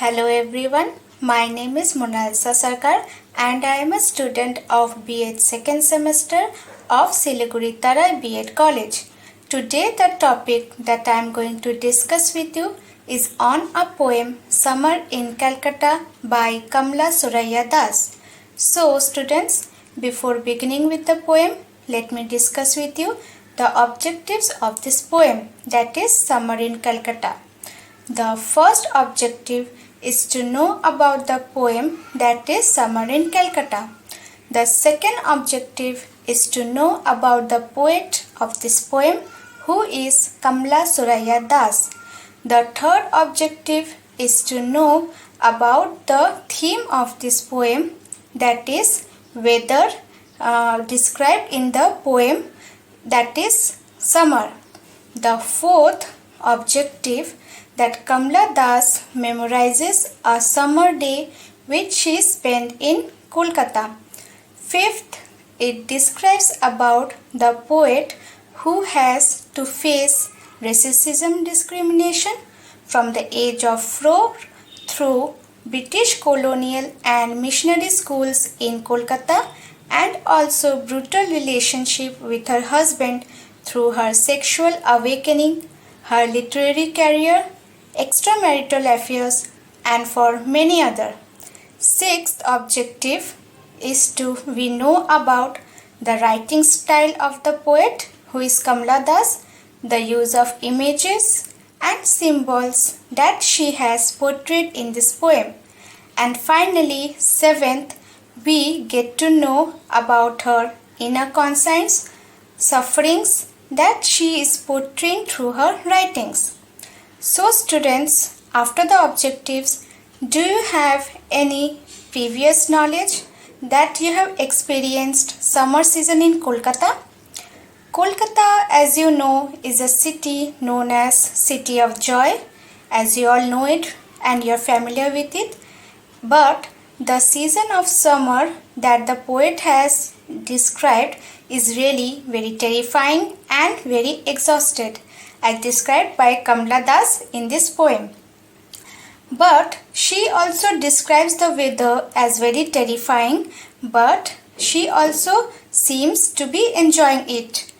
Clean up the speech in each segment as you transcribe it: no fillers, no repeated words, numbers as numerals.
Hello everyone, my name is MONALISA Sarkar and I am a student of B.Ed second semester of Siliguri Tarai B.Ed College. Today the topic that I am going to discuss with you is on a poem Summer in Calcutta by Kamla Suraya Das. So students, before beginning with the poem, let me discuss with you the objectives of this poem, that is Summer in Calcutta. The first objective is to know about the poem, that is Summer in Calcutta. The second objective is to know about the poet of this poem, who is Kamla Suraya Das. The third objective is to know about the theme of this poem, that is weather described in the poem, that is summer. The fourth objective that Kamla Das memorizes a summer day which she spent in Kolkata. Fifth, it describes about the poet who has to face racism discrimination from the age of 4 through British colonial and missionary schools in Kolkata, and also brutal relationship with her husband through her sexual awakening, her literary career, extramarital affairs, and for many other. Sixth objective is to we know about the writing style of the poet, who is Kamla Das, the use of images and symbols that she has portrayed in this poem. And finally, seventh, we get to know about her inner conscience, sufferings that she is portraying through her writings. So students, after the objectives, do you have any previous knowledge that you have experienced summer season in Kolkata? Kolkata, as you know, is a city known as City of Joy, as you all know it and you are familiar with it. But the season of summer that the poet has described is really very terrifying and very exhausted, as described by Kamla Das in this poem. But she also describes the weather as very terrifying, but she also seems to be enjoying it.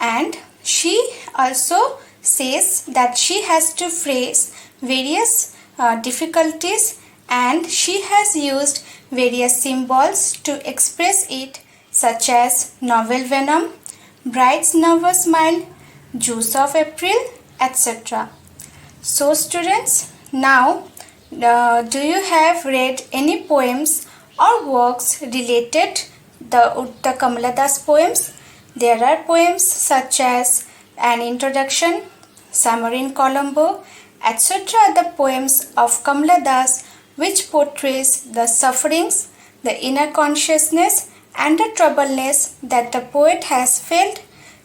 And she also says that she has to face various difficulties, and she has used various symbols to express it, such as novel venom, bride's nervous smile, juice of April, etc. So students, now do you have read any poems or works related the Kamla Das poems? There are poems such as An Introduction, Summer in Colombo, etc. The poems of Kamla Das which portrays the sufferings, the inner consciousness and the troubleness that the poet has felt.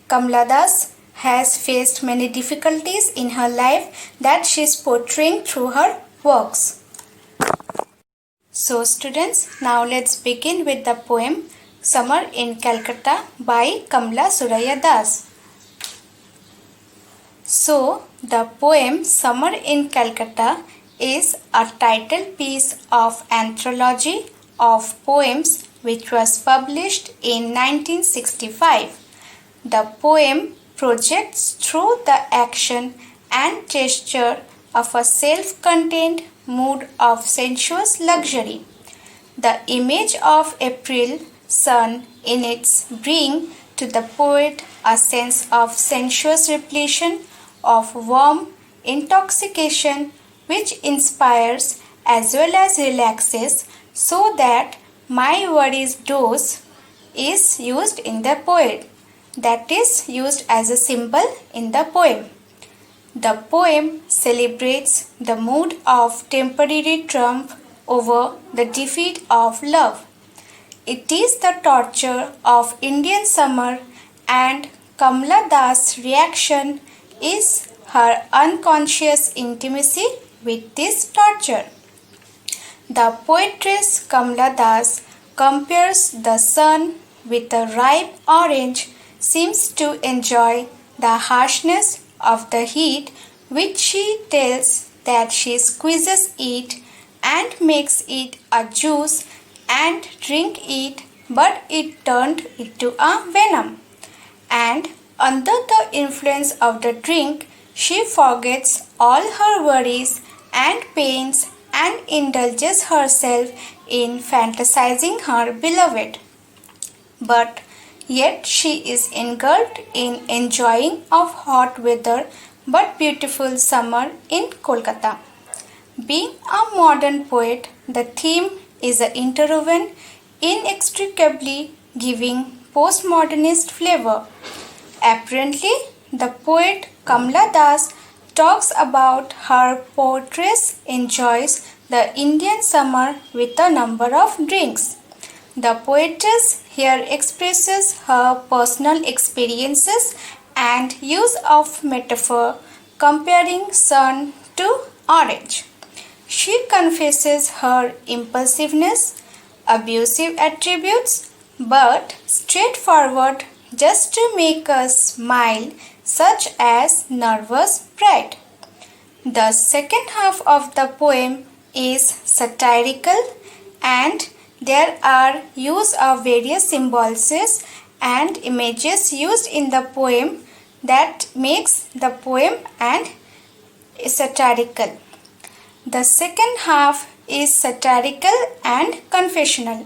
Kamla Das has faced many difficulties in her life that she is portraying through her works. So students, now let's begin with the poem Summer in Calcutta by Kamla Suraya Das. So the poem Summer in Calcutta is a title piece of anthology of poems which was published in 1965. The poem projects through the action and gesture of a self-contained mood of sensuous luxury. The image of April sun in its bring to the poet a sense of sensuous repletion, of warm intoxication, which inspires as well as relaxes, so that my worries dose is used in the poet, that is used as a symbol in the poem. The poem celebrates the mood of temporary triumph over the defeat of love. It is the torture of Indian summer, and Kamla Das' reaction is her unconscious intimacy with this torture. The poetess Kamla Das compares the sun with a ripe orange, seems to enjoy the harshness of the heat which she tells that she squeezes it and makes it a juice and drink it, but it turned into a venom. And under the influence of the drink, she forgets all her worries and pains and indulges herself in fantasizing her beloved. But yet she is engulfed in enjoying of hot weather but beautiful summer in Kolkata. Being a modern poet, the theme is interwoven inextricably, giving postmodernist flavor. Apparently, the poet Kamla Das talks about her poetess enjoys the Indian summer with a number of drinks. The poetess here expresses her personal experiences and use of metaphor comparing sun to orange. She confesses her impulsiveness, abusive attributes, but straightforward just to make us smile, such as nervous pride. The second half of the poem is satirical and there are use of various symbols and images used in the poem that makes the poem and satirical. The second half is satirical and confessional.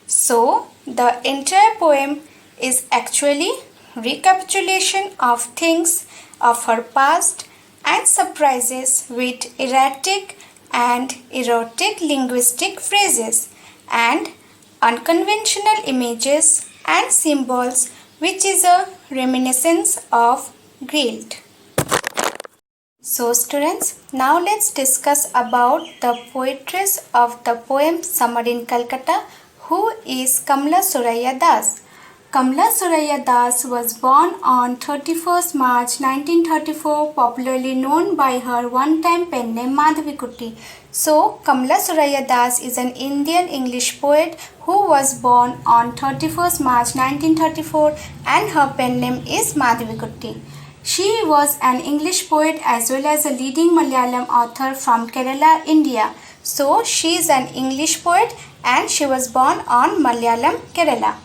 So, the entire poem is actually recapitulation of things of her past and surprises with erratic and erotic linguistic phrases and unconventional images and symbols, which is a reminiscence of guilt. So students, now let's discuss about the poetess of the poem Summer in Calcutta, who is Kamla Suraya Das. Kamla Suraya Das was born on 31st March 1934, popularly known by her one-time pen name Madhavikutty. So, Kamla Suraya Das is an Indian English poet who was born on 31st March 1934 and her pen name is Madhavikutty. She was an English poet as well as a leading Malayalam author from Kerala, India. So, she is an English poet and she was born on Malayalam, Kerala.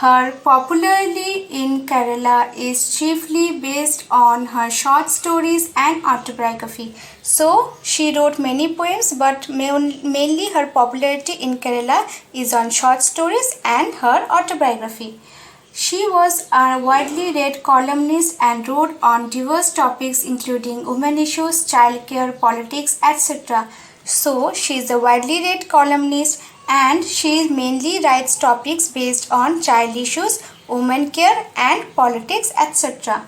Her popularity in Kerala is chiefly based on her short stories and autobiography. So, she wrote many poems, but mainly her popularity in Kerala is on short stories and her autobiography. She was a widely read columnist and wrote on diverse topics including women issues, childcare, politics, etc. So, she is a widely read columnist and she mainly writes topics based on child issues, women care and politics, etc.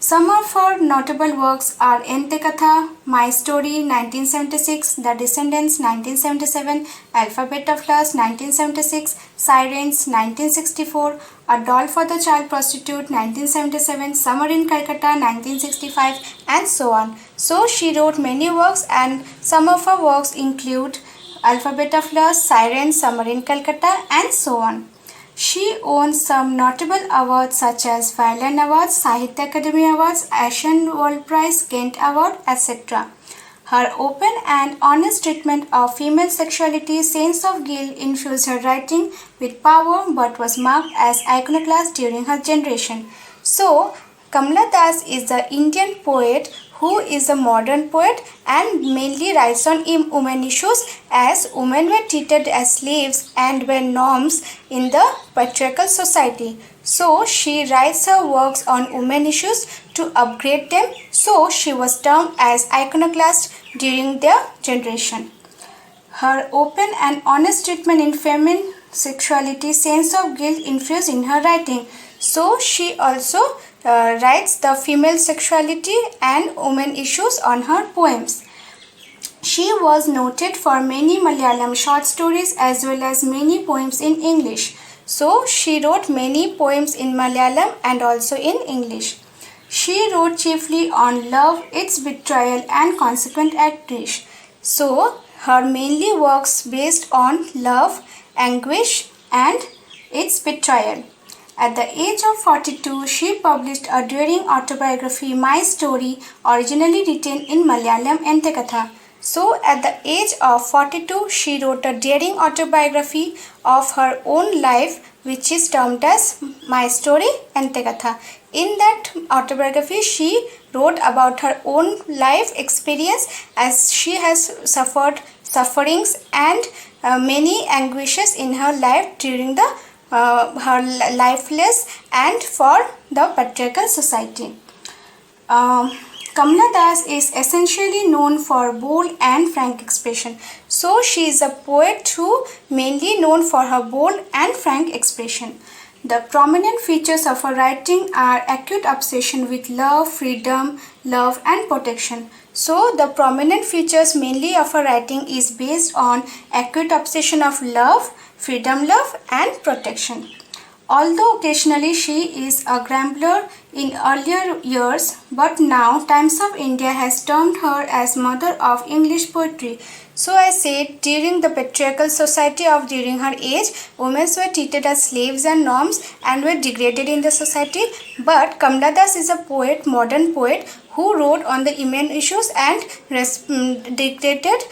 Some of her notable works are Entekatha, My Story 1976, The Descendants 1977, Alphabet of Lust 1976, Sirens 1964, A Doll for the Child Prostitute 1977, Summer in Calcutta 1965 and so on. So she wrote many works and some of her works include Alphabet of Lust, Sirens, Summer in Calcutta and so on. She owns some notable awards such as Violin Awards, Sahitya Academy Awards, Asian World Prize, Kent Award, etc. Her open and honest treatment of female sexuality, sense of guilt infused her writing with power but was marked as iconoclast during her generation. So, Kamla Das is the Indian poet who is a modern poet and mainly writes on women issues as women were treated as slaves and were norms in the patriarchal society. So she writes her works on women issues to upgrade them. So she was termed as iconoclast during their generation. Her open and honest treatment in feminine sexuality, sense of guilt infused in her writing. So she also writes the female sexuality and women issues on her poems. She was noted for many Malayalam short stories as well as many poems in English. So she wrote many poems in Malayalam and also in English. She wrote chiefly on love, its betrayal and consequent anguish. So her mainly works based on love, anguish and its betrayal. At the age of 42, she published a daring autobiography, My Story, originally written in Malayalam Entekatha. So, at the age of 42, she wrote a daring autobiography of her own life, which is termed as My Story Antekatha. In that autobiography, she wrote about her own life experience, as she has suffered sufferings and many anguishes in her life during the her lifeless and for the patriarchal society. Kamala Das is essentially known for bold and frank expression. So she is a poet who mainly known for her bold and frank expression. The prominent features of her writing are acute obsession with love, freedom, love and protection. So the prominent features mainly of her writing is based on acute obsession of love, freedom, love and protection. Although occasionally she is a grumbler in earlier years, but now Times of India has termed her as mother of English poetry. So I said during the patriarchal society of during her age, women were treated as slaves and norms and were degraded in the society. But Kamala Das is a poet, modern poet, who wrote on the women issues and degraded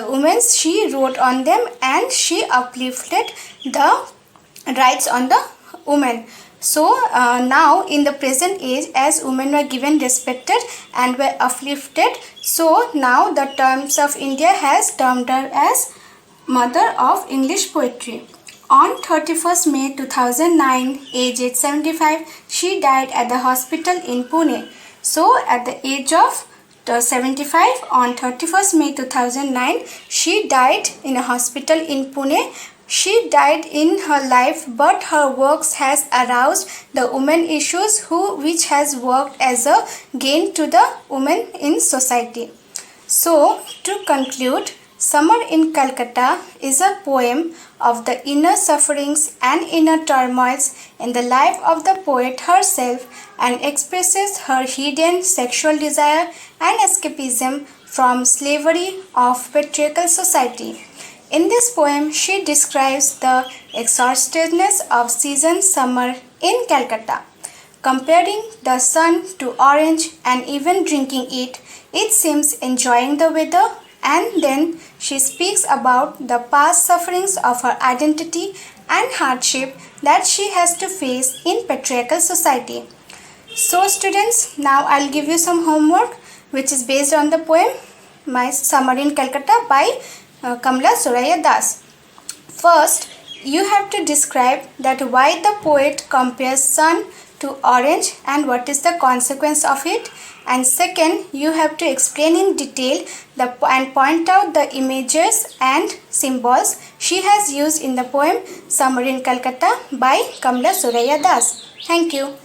women. She wrote on them and she uplifted the rights on the women. So now in the present age, as women were given respected and were uplifted, so now the Times of India has termed her as mother of English poetry. On 31st May 2009, aged 75, she died at the hospital in Pune. So at the age of 75, on 31st May 2009, she died in a hospital in Pune. She died in her life, but her works has aroused the women issues which has worked as a gain to the women in society. So to conclude, Summer in Calcutta is a poem of the inner sufferings and inner turmoils in the life of the poet herself and expresses her hidden sexual desire and escapism from slavery of patriarchal society. In this poem, she describes the exhaustedness of season summer in Calcutta. Comparing the sun to orange and even drinking it, it seems enjoying the weather, and then she speaks about the past sufferings of her identity and hardship that she has to face in patriarchal society. So students, now I'll give you some homework which is based on the poem My Summer in Calcutta by Kamala Das. First, you have to describe that why the poet compares sun to orange and what is the consequence of it. And second, you have to explain in detail and point out the images and symbols she has used in the poem Summer in Calcutta by Kamala Das. Thank you.